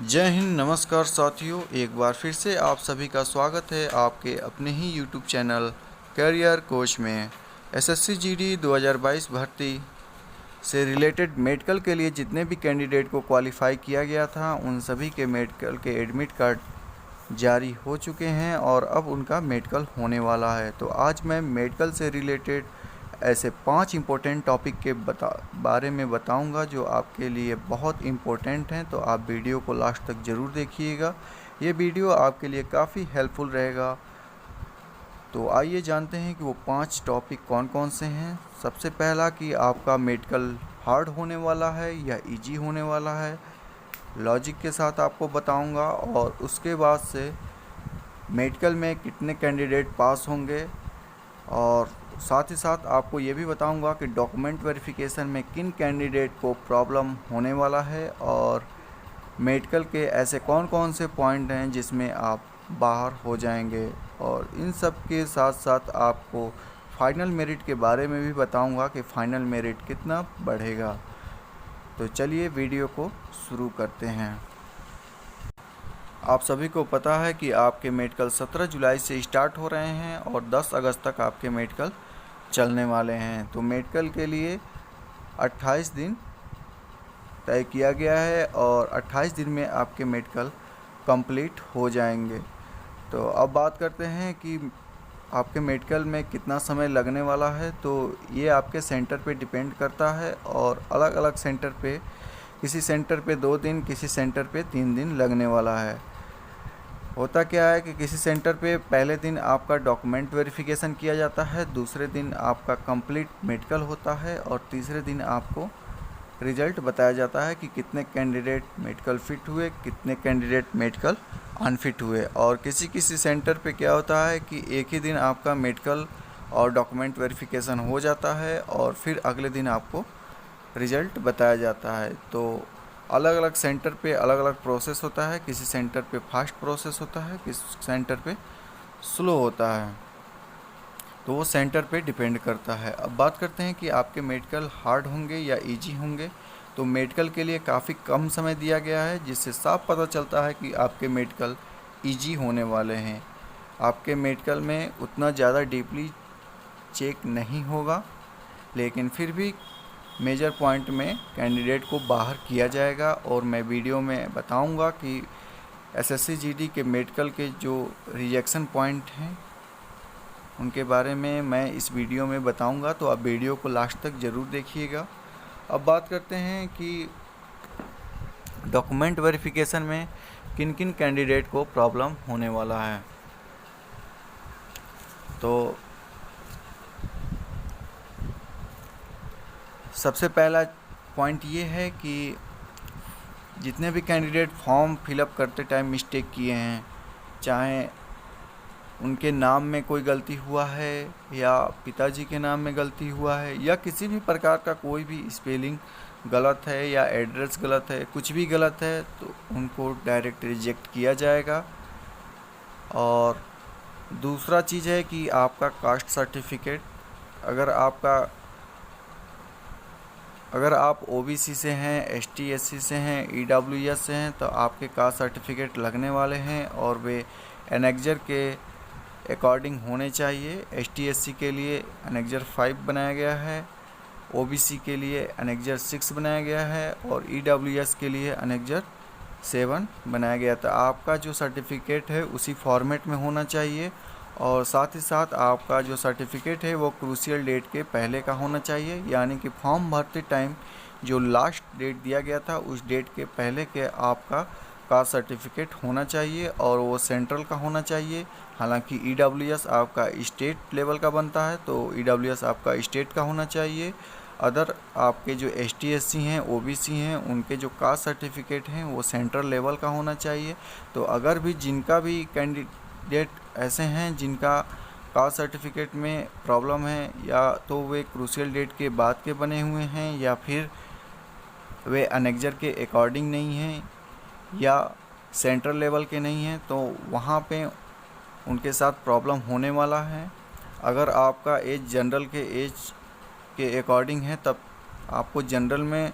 जय हिंद, नमस्कार साथियों। एक बार फिर से आप सभी का स्वागत है आपके अपने ही यूट्यूब चैनल करियर कोच में। एसएससी जीडी 2022 भर्ती से रिलेटेड मेडिकल के लिए जितने भी कैंडिडेट को क्वालिफाई किया गया था उन सभी के मेडिकल के एडमिट कार्ड जारी हो चुके हैं और अब उनका मेडिकल होने वाला है। तो आज मैं मेडिकल से रिलेटेड ऐसे 5 इम्पोर्टेंट टॉपिक के बारे में बताऊंगा जो आपके लिए बहुत इम्पोर्टेंट हैं। तो आप वीडियो को लास्ट तक ज़रूर देखिएगा, ये वीडियो आपके लिए काफ़ी हेल्पफुल रहेगा। तो आइए जानते हैं कि वो 5 टॉपिक कौन कौन से हैं। सबसे पहला कि आपका मेडिकल हार्ड होने वाला है या इजी होने वाला है, लॉजिक के साथ आपको बताऊंगा। और उसके बाद से मेडिकल में कितने कैंडिडेट पास होंगे, और साथ ही साथ आपको ये भी बताऊंगा कि डॉक्यूमेंट वेरिफिकेशन में किन कैंडिडेट को प्रॉब्लम होने वाला है, और मेडिकल के ऐसे कौन कौन से पॉइंट हैं जिसमें आप बाहर हो जाएंगे। और इन सब के साथ साथ आपको फाइनल मेरिट के बारे में भी बताऊंगा कि फाइनल मेरिट कितना बढ़ेगा। तो चलिए वीडियो को शुरू करते हैं। आप सभी को पता है कि आपके मेडिकल 17 जुलाई से स्टार्ट हो रहे हैं और 10 अगस्त तक आपके मेडिकल चलने वाले हैं। तो मेडिकल के लिए 28 दिन तय किया गया है और 28 दिन में आपके मेडिकल कंप्लीट हो जाएंगे। तो अब बात करते हैं कि आपके मेडिकल में कितना समय लगने वाला है। तो ये आपके सेंटर पे डिपेंड करता है और अलग अलग सेंटर पे, किसी सेंटर पे 2 दिन, किसी सेंटर पे 3 दिन लगने वाला है। होता क्या है कि किसी सेंटर पे पहले दिन आपका डॉक्यूमेंट वेरिफिकेशन किया जाता है, दूसरे दिन आपका कंप्लीट मेडिकल होता है और तीसरे दिन आपको रिजल्ट बताया जाता है कि कितने कैंडिडेट मेडिकल फिट हुए, कितने कैंडिडेट मेडिकल अनफिट हुए। और किसी किसी सेंटर पे क्या होता है कि एक ही दिन आपका मेडिकल और डॉक्यूमेंट वेरिफिकेशन हो जाता है और फिर अगले दिन आपको रिजल्ट बताया जाता है। तो अलग अलग सेंटर पे अलग अलग प्रोसेस होता है, किसी सेंटर पे फास्ट प्रोसेस होता है, किसी सेंटर पे स्लो होता है। तो वो सेंटर पे डिपेंड करता है। अब बात करते हैं कि आपके मेडिकल हार्ड होंगे या इजी होंगे। तो मेडिकल के लिए काफ़ी कम समय दिया गया है, जिससे साफ पता चलता है कि आपके मेडिकल इजी होने वाले हैं। आपके मेडिकल में उतना ज़्यादा डीपली चेक नहीं होगा, लेकिन फिर भी मेजर पॉइंट में कैंडिडेट को बाहर किया जाएगा। और मैं वीडियो में बताऊंगा कि एसएससी जीडी के मेडिकल के जो रिजेक्शन पॉइंट हैं उनके बारे में मैं इस वीडियो में बताऊंगा। तो आप वीडियो को लास्ट तक ज़रूर देखिएगा। अब बात करते हैं कि डॉक्यूमेंट वेरिफिकेशन में किन किन कैंडिडेट को प्रॉब्लम होने वाला है। तो सबसे पहला पॉइंट ये है कि जितने भी कैंडिडेट फॉर्म फिलअप करते टाइम मिस्टेक किए हैं, चाहे उनके नाम में कोई गलती हुआ है या पिताजी के नाम में गलती हुआ है या किसी भी प्रकार का कोई भी स्पेलिंग गलत है या एड्रेस गलत है, कुछ भी गलत है, तो उनको डायरेक्ट रिजेक्ट किया जाएगा। और दूसरा चीज़ है कि आपका कास्ट सर्टिफिकेट, अगर आप ओबीसी से हैं, एसटी एससी से हैं, ईडब्ल्यूएस से हैं, तो आपके कास्ट सर्टिफिकेट लगने वाले हैं और वे एनेक्जर के अकॉर्डिंग होने चाहिए। एसटी एससी के लिए एनेक्जर 5 बनाया गया है, ओबीसी के लिए एनेक्जर 6 बनाया गया है और ईडब्ल्यूएस के लिए एनेक्जर 7 बनाया गया था। आपका जो सर्टिफिकेट है उसी फॉर्मेट में होना चाहिए और साथ ही साथ आपका जो सर्टिफिकेट है वो क्रूशियल डेट के पहले का होना चाहिए, यानी कि फॉर्म भरते टाइम जो लास्ट डेट दिया गया था उस डेट के पहले के आपका कास्ट सर्टिफिकेट होना चाहिए और वो सेंट्रल का होना चाहिए। हालांकि ईडब्ल्यूएस आपका स्टेट लेवल का बनता है, तो ईडब्ल्यूएस आपका स्टेट का होना चाहिए। अदर आपके जो एसटी एससी हैं, ओबीसी हैं, उनके जो कास्ट सर्टिफिकेट हैं वो सेंट्रल लेवल का होना चाहिए। तो अगर भी जिनका भी कैंडिडेट ऐसे हैं जिनका कास्ट सर्टिफिकेट में प्रॉब्लम है, या तो वे क्रूशियल डेट के बाद के बने हुए हैं या फिर वे एनेक्जर के अकॉर्डिंग नहीं हैं या सेंट्रल लेवल के नहीं हैं, तो वहाँ पे उनके साथ प्रॉब्लम होने वाला है। अगर आपका एज जनरल के एज के अकॉर्डिंग है तब आपको जनरल में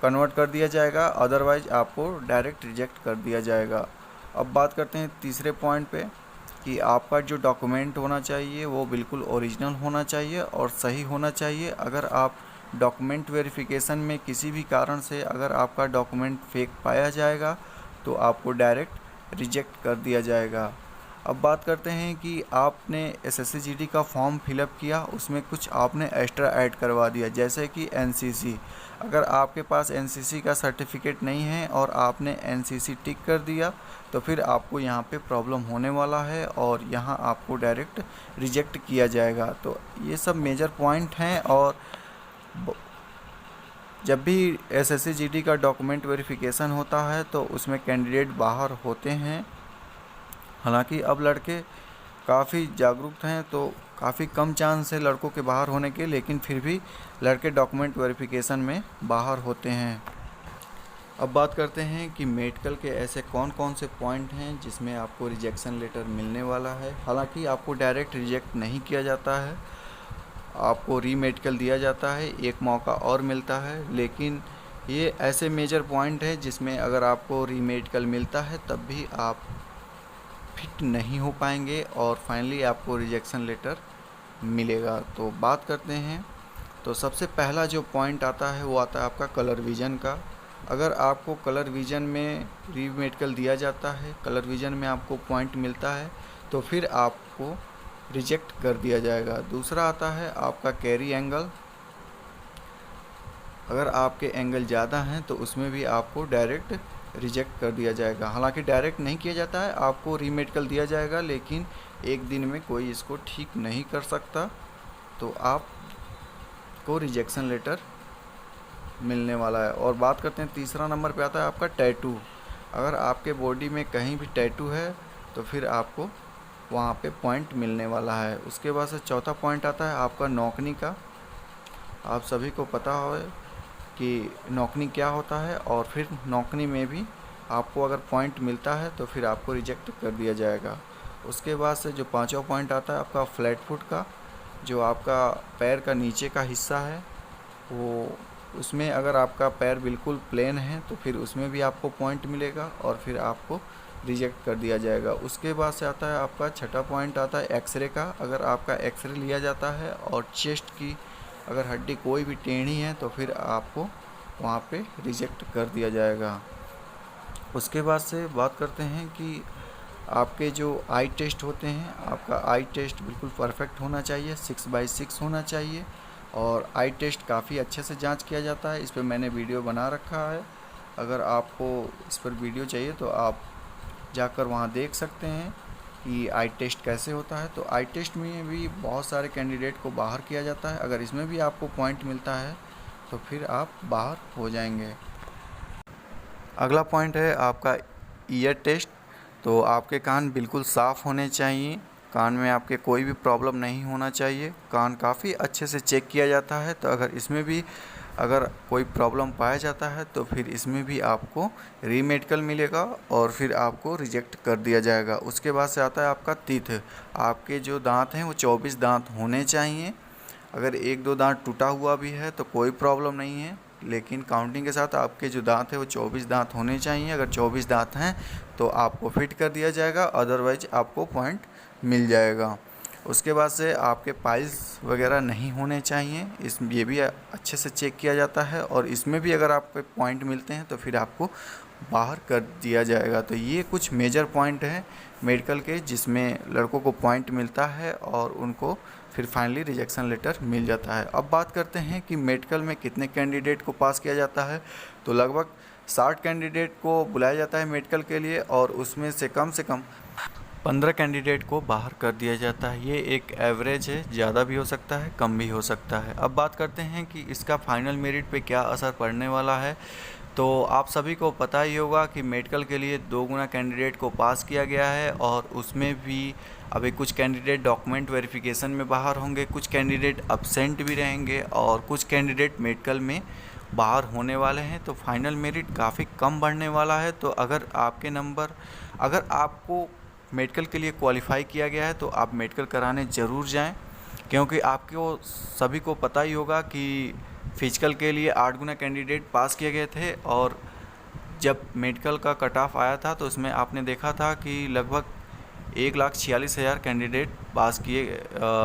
कन्वर्ट कर दिया जाएगा, अदरवाइज आपको डायरेक्ट रिजेक्ट कर दिया जाएगा। अब बात करते हैं तीसरे पॉइंट पे कि आपका जो डॉक्यूमेंट होना चाहिए वो बिल्कुल ओरिजिनल होना चाहिए और सही होना चाहिए। अगर आप डॉक्यूमेंट वेरिफिकेशन में किसी भी कारण से अगर आपका डॉक्यूमेंट फेक पाया जाएगा तो आपको डायरेक्ट रिजेक्ट कर दिया जाएगा। अब बात करते हैं कि आपने SSC-GD का फॉर्म फिलअप किया, उसमें कुछ आपने एक्स्ट्रा ऐड करवा दिया, जैसे कि NCC। अगर आपके पास NCC का सर्टिफिकेट नहीं है और आपने NCC टिक कर दिया तो फिर आपको यहाँ पे प्रॉब्लम होने वाला है और यहाँ आपको डायरेक्ट रिजेक्ट किया जाएगा। तो ये सब मेजर पॉइंट हैं। और जब भी SSC-GD का डॉक्यूमेंट वेरिफिकेशन होता है तो उसमें कैंडिडेट बाहर होते हैं। हालांकि अब लड़के काफ़ी जागरूक हैं तो काफ़ी कम चांस है लड़कों के बाहर होने के, लेकिन फिर भी लड़के डॉक्यूमेंट वेरिफिकेशन में बाहर होते हैं। अब बात करते हैं कि मेडिकल के ऐसे कौन कौन से पॉइंट हैं जिसमें आपको रिजेक्शन लेटर मिलने वाला है। हालांकि आपको डायरेक्ट रिजेक्ट नहीं किया जाता है, आपको रीमेडिकल दिया जाता है, एक मौका और मिलता है। लेकिन ये ऐसे मेजर पॉइंट है जिसमें अगर आपको रीमेडिकल मिलता है तब भी आप फिट नहीं हो पाएंगे और फाइनली आपको रिजेक्शन लेटर मिलेगा। तो बात करते हैं, तो सबसे पहला जो पॉइंट आता है वो आता है आपका कलर विज़न का। अगर आपको कलर विज़न में रीमेडिकल दिया जाता है, कलर विज़न में आपको पॉइंट मिलता है तो फिर आपको रिजेक्ट कर दिया जाएगा। दूसरा आता है आपका कैरी एंगल। अगर आपके एंगल ज़्यादा हैं तो उसमें भी आपको डायरेक्ट रिजेक्ट कर दिया जाएगा। हालांकि डायरेक्ट नहीं किया जाता है, आपको रीमेडिकल दिया जाएगा, लेकिन एक दिन में कोई इसको ठीक नहीं कर सकता, तो आपको रिजेक्शन लेटर मिलने वाला है। और बात करते हैं तीसरा नंबर पे आता है आपका टैटू। अगर आपके बॉडी में कहीं भी टैटू है तो फिर आपको वहाँ पे पॉइंट मिलने वाला है। उसके बाद से चौथा पॉइंट आता है आपका नौकनी का। आप सभी को पता हो कि नौकनी क्या होता है, और फिर नौकनी में भी आपको अगर पॉइंट मिलता है तो फिर आपको रिजेक्ट कर दिया जाएगा। उसके बाद से जो पांचवा पॉइंट आता है आपका फ्लैट फुट का, जो आपका पैर का नीचे का हिस्सा है वो, उसमें अगर आपका पैर बिल्कुल प्लेन है तो फिर उसमें भी आपको पॉइंट मिलेगा और फिर आपको रिजेक्ट कर दिया जाएगा। उसके बाद से आता है आपका छठा पॉइंट आता है एक्सरे का। अगर आपका एक्सरे लिया जाता है और चेस्ट की अगर हड्डी कोई भी टेढ़ी है तो फिर आपको वहाँ पे रिजेक्ट कर दिया जाएगा। उसके बाद से बात करते हैं कि आपके जो आई टेस्ट होते हैं, आपका आई टेस्ट बिल्कुल परफेक्ट होना चाहिए, 6/6 होना चाहिए। और आई टेस्ट काफ़ी अच्छे से जांच किया जाता है, इस पर मैंने वीडियो बना रखा है। अगर आपको इस पर वीडियो चाहिए तो आप जाकर वहाँ देख सकते हैं कि आई टेस्ट कैसे होता है। तो आई टेस्ट में भी बहुत सारे कैंडिडेट को बाहर किया जाता है। अगर इसमें भी आपको पॉइंट मिलता है तो फिर आप बाहर हो जाएंगे। अगला पॉइंट है आपका ईयर टेस्ट। तो आपके कान बिल्कुल साफ़ होने चाहिए, कान में आपके कोई भी प्रॉब्लम नहीं होना चाहिए, कान काफ़ी अच्छे से चेक किया जाता है। तो अगर इसमें भी अगर कोई प्रॉब्लम पाया जाता है तो फिर इसमें भी आपको रीमेडिकल मिलेगा और फिर आपको रिजेक्ट कर दिया जाएगा। उसके बाद से आता है आपका तीथ। आपके जो दांत हैं वो 24 दांत होने चाहिए। अगर 1-2 दांत टूटा हुआ भी है तो कोई प्रॉब्लम नहीं है, लेकिन काउंटिंग के साथ आपके जो दांत है वो 24 दांत होने चाहिए। अगर 24 दांत हैं तो आपको फिट कर दिया जाएगा, अदरवाइज आपको पॉइंट मिल जाएगा। उसके बाद से आपके पाइल्स वगैरह नहीं होने चाहिए, ये भी अच्छे से चेक किया जाता है। और इसमें भी अगर आपको पॉइंट मिलते हैं तो फिर आपको बाहर कर दिया जाएगा। तो ये कुछ मेजर पॉइंट हैं मेडिकल के जिसमें लड़कों को पॉइंट मिलता है और उनको फिर फाइनली रिजेक्शन लेटर मिल जाता है। अब बात करते हैं कि मेडिकल में कितने कैंडिडेट को पास किया जाता है। तो लगभग 60 कैंडिडेट को बुलाया जाता है मेडिकल के लिए और उसमें से कम 15 कैंडिडेट को बाहर कर दिया जाता है। ये एक एवरेज है, ज़्यादा भी हो सकता है, कम भी हो सकता है। अब बात करते हैं कि इसका फाइनल मेरिट पे क्या असर पड़ने वाला है। तो आप सभी को पता ही होगा कि मेडिकल के लिए 2 गुना कैंडिडेट को पास किया गया है और उसमें भी अभी कुछ कैंडिडेट डॉक्यूमेंट वेरिफिकेशन में बाहर होंगे, कुछ कैंडिडेट अब्सेंट भी रहेंगे और कुछ कैंडिडेट मेडिकल में बाहर होने वाले हैं। तो फाइनल मेरिट काफ़ी कम बढ़ने वाला है। तो अगर आपके नंबर, अगर आपको मेडिकल के लिए क्वालिफाई किया गया है तो आप मेडिकल कराने ज़रूर जाएं, क्योंकि आपको सभी को पता ही होगा कि फिजिकल के लिए 8 गुना कैंडिडेट पास किए गए थे और जब मेडिकल का कट ऑफ आया था तो उसमें आपने देखा था कि लगभग 1,46,000 कैंडिडेट पास किए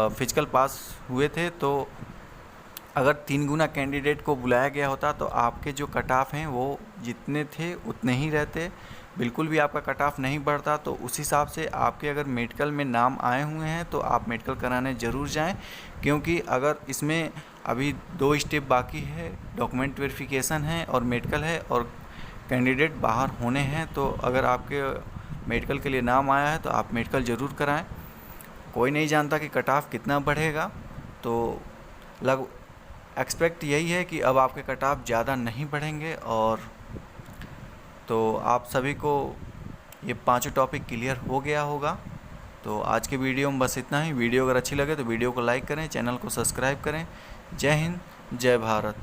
फिजिकल पास हुए थे। तो अगर 3 गुना कैंडिडेट को बुलाया गया होता तो आपके जो कट ऑफ हैं वो जितने थे उतने ही रहते, बिल्कुल भी आपका कट ऑफ नहीं बढ़ता। तो उस हिसाब से आपके अगर मेडिकल में नाम आए हुए हैं तो आप मेडिकल कराने ज़रूर जाएं, क्योंकि अगर इसमें अभी 2 स्टेप बाकी है, डॉक्यूमेंट वेरिफिकेशन है और मेडिकल है और कैंडिडेट बाहर होने हैं। तो अगर आपके मेडिकल के लिए नाम आया है तो आप मेडिकल ज़रूर कराएं। कोई नहीं जानता कि कट ऑफ कितना बढ़ेगा, तो एक्सपेक्ट यही है कि अब आपके कट ऑफ ज़्यादा नहीं बढ़ेंगे। और तो आप सभी को ये 5 टॉपिक क्लियर हो गया होगा। तो आज के वीडियो में बस इतना ही। वीडियो अगर अच्छी लगे तो वीडियो को लाइक करें, चैनल को सब्सक्राइब करें। जय हिंद, जय भारत।